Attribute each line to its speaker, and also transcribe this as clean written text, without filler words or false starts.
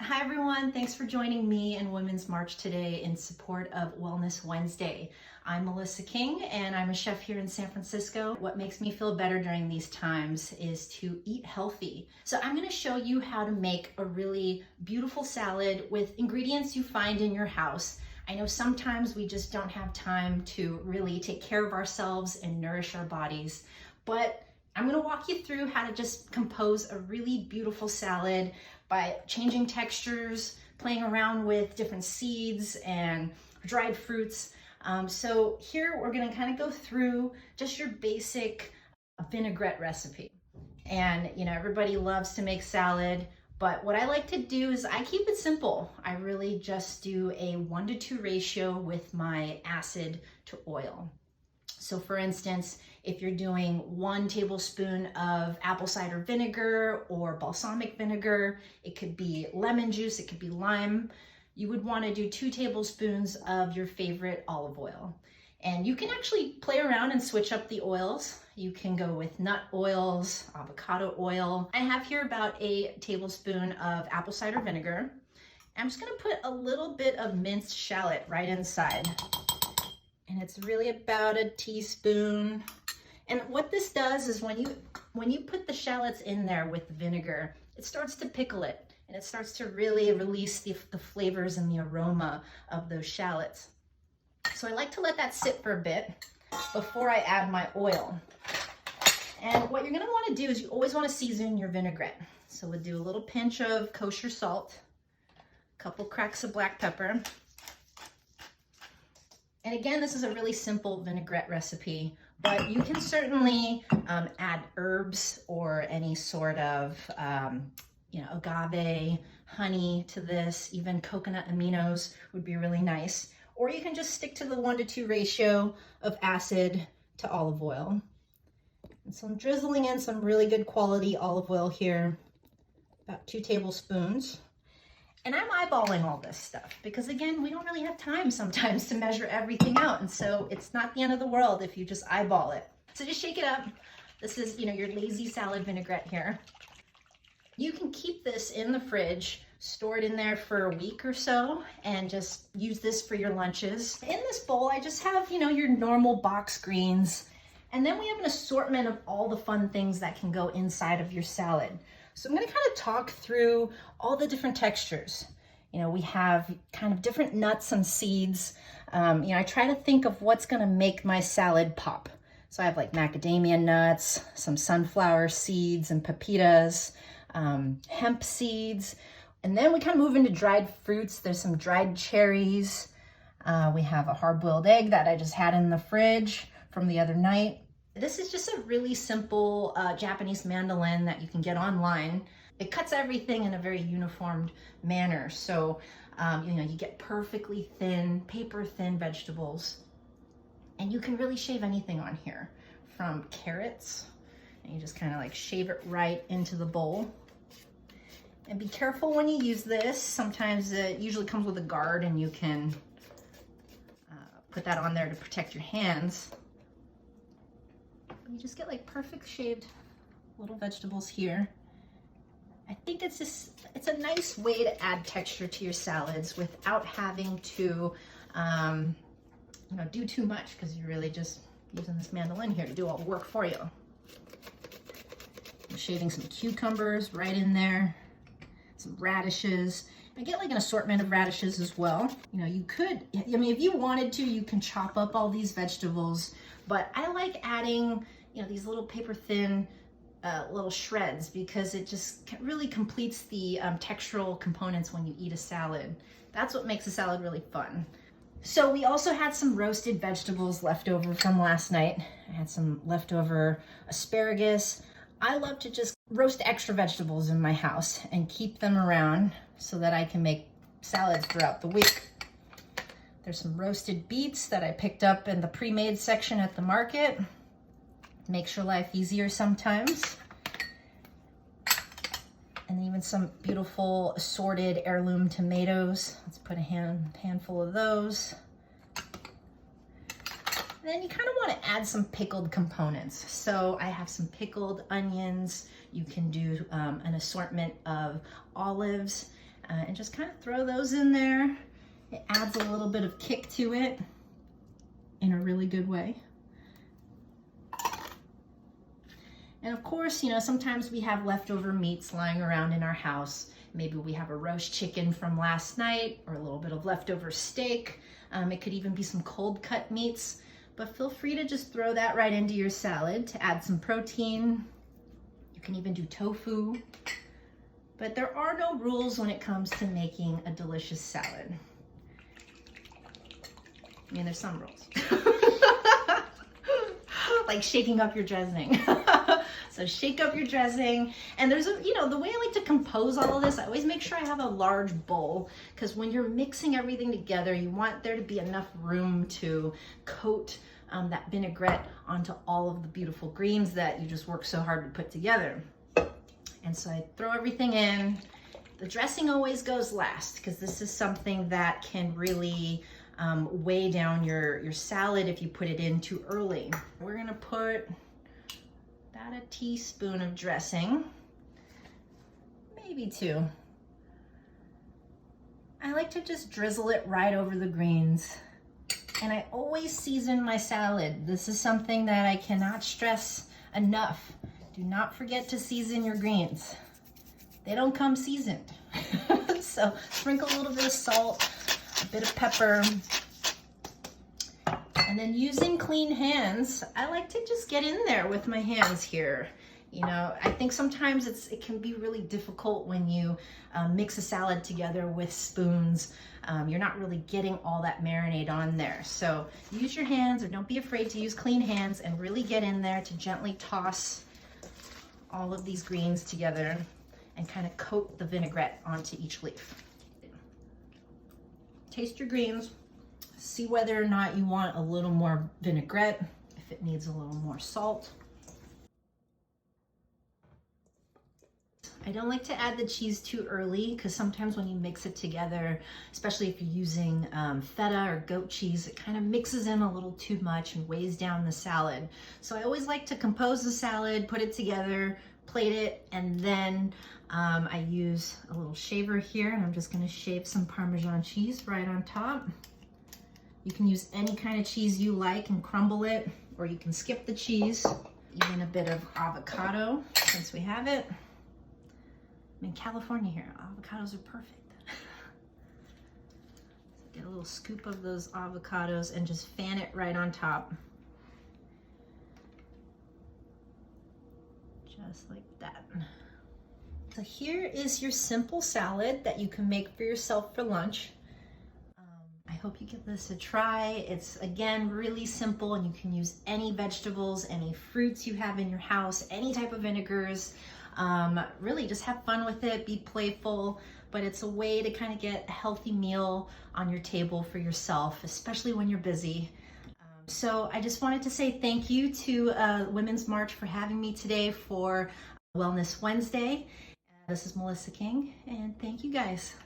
Speaker 1: Hi everyone, thanks for joining me in Women's March today in support of Wellness Wednesday. I'm Melissa King and I'm a chef here in San Francisco. What makes me feel better during these times is to eat healthy. So I'm going to show you how to make a really beautiful salad with ingredients you find in your house. I know sometimes we just don't have time to really take care of ourselves and nourish our bodies, but I'm going to walk you through how to just compose a really beautiful salad by changing textures, playing around with different seeds and dried fruits. So here we're gonna kind of go through just your basic vinaigrette recipe. And everybody loves to make salad, but what I like to do is I keep it simple. I really just do a 1-to-2 ratio with my acid to oil. So for instance, if you're doing 1 tablespoon of apple cider vinegar or balsamic vinegar, it could be lemon juice, it could be lime, you would want to do 2 tablespoons of your favorite olive oil. And you can actually play around and switch up the oils. You can go with nut oils, avocado oil. I have here about a tablespoon of apple cider vinegar. I'm just going to put a little bit of minced shallot right inside. And it's really about a teaspoon. And what this does is when you put the shallots in there with the vinegar, it starts to pickle it and it starts to really release the flavors and the aroma of those shallots. So I like to let that sit for a bit before I add my oil. And what you're gonna wanna do is you always wanna season your vinaigrette. So we'll do a little pinch of kosher salt, a couple cracks of black pepper. And again, this is a really simple vinaigrette recipe, but you can certainly add herbs or any sort of, agave, honey to this, even coconut aminos would be really nice. Or you can just stick to the 1-to-2 ratio of acid to olive oil. And so I'm drizzling in some really good quality olive oil here, about 2 tablespoons. And I'm eyeballing all this stuff because again, we don't really have time sometimes to measure everything out. And so it's not the end of the world if you just eyeball it. So just shake it up. This is, your lazy salad vinaigrette here. You can keep this in the fridge, store it in there for a week or so, and just use this for your lunches. In this bowl, I just have, your normal box greens. And then we have an assortment of all the fun things that can go inside of your salad. So I'm going to kind of talk through all the different textures. We have kind of different nuts and seeds. I try to think of what's going to make my salad pop. So I have like macadamia nuts, some sunflower seeds and pepitas, hemp seeds. And then we kind of move into dried fruits. There's some dried cherries. We have a hard-boiled egg that I just had in the fridge from the other night. This is just a really simple Japanese mandolin that you can get online. It cuts everything in a very uniformed manner. So, you get perfectly thin, paper thin vegetables. And you can really shave anything on here, from carrots. And you just kind of like shave it right into the bowl. And be careful when you use this. Sometimes it usually comes with a guard and you can put that on there to protect your hands. You just get like perfect shaved little vegetables here. I think it's a nice way to add texture to your salads without having to, do too much because you're really just using this mandolin here to do all the work for you. I'm shaving some cucumbers right in there, some radishes. I get like an assortment of radishes as well. You could, if you wanted to, you can chop up all these vegetables, but I like adding these little paper thin little shreds because it just really completes the textural components when you eat a salad. That's what makes a salad really fun. So we also had some roasted vegetables left over from last night. I had some leftover asparagus. I love to just roast extra vegetables in my house and keep them around so that I can make salads throughout the week. There's some roasted beets that I picked up in the pre-made section at the market. Makes your life easier sometimes. And even some beautiful assorted heirloom tomatoes. Let's put a handful of those. And then you kind of want to add some pickled components. So I have some pickled onions. You can do an assortment of olives. and just kind of throw those in there. It adds a little bit of kick to it in a really good way. And of course, you know, sometimes we have leftover meats lying around in our house. Maybe we have a roast chicken from last night or a little bit of leftover steak. It could even be some cold cut meats, but feel free to just throw that right into your salad to add some protein. You can even do tofu, but there are no rules when it comes to making a delicious salad. I mean, there's some rules. Like shaking up your dressing. So shake up your dressing. And there's a, you know, the way I like to compose all of this, I always make sure I have a large bowl, because when you're mixing everything together, you want there to be enough room to coat that vinaigrette onto all of the beautiful greens that you just worked so hard to put together. And so I throw everything in. The dressing always goes last, because this is something that can really weigh down your salad if you put it in too early. We're gonna put about a teaspoon of dressing, maybe 2. I like to just drizzle it right over the greens. And I always season my salad. This is something that I cannot stress enough. Do not forget to season your greens. They don't come seasoned. So sprinkle a little bit of salt, a bit of pepper. And then using clean hands, I like to just get in there with my hands here. You know, I think sometimes it can be really difficult when you mix a salad together with spoons. You're not really getting all that marinade on there. So use your hands, or don't be afraid to use clean hands, and really get in there to gently toss all of these greens together and kind of coat the vinaigrette onto each leaf. Taste your greens. See whether or not you want a little more vinaigrette, if it needs a little more salt. I don't like to add the cheese too early, because sometimes when you mix it together, especially if you're using feta or goat cheese, it kind of mixes in a little too much and weighs down the salad. So I always like to compose the salad, put it together, plate it, and then I use a little shaver here, and I'm just going to shave some Parmesan cheese right on top. You can use any kind of cheese you like and crumble it, or you can skip the cheese. Even a bit of avocado, since we have it. I'm in California here, avocados are perfect. So get a little scoop of those avocados and just fan it right on top. Just like that. So here is your simple salad that you can make for yourself for lunch. I hope you give this a try. It's, again, really simple, and you can use any vegetables, any fruits you have in your house, any type of vinegars. Really just have fun with it, be playful, but it's a way to kind of get a healthy meal on your table for yourself, especially when you're busy. So I just wanted to say thank you to Women's March for having me today for Wellness Wednesday. This is Melissa King, and thank you guys.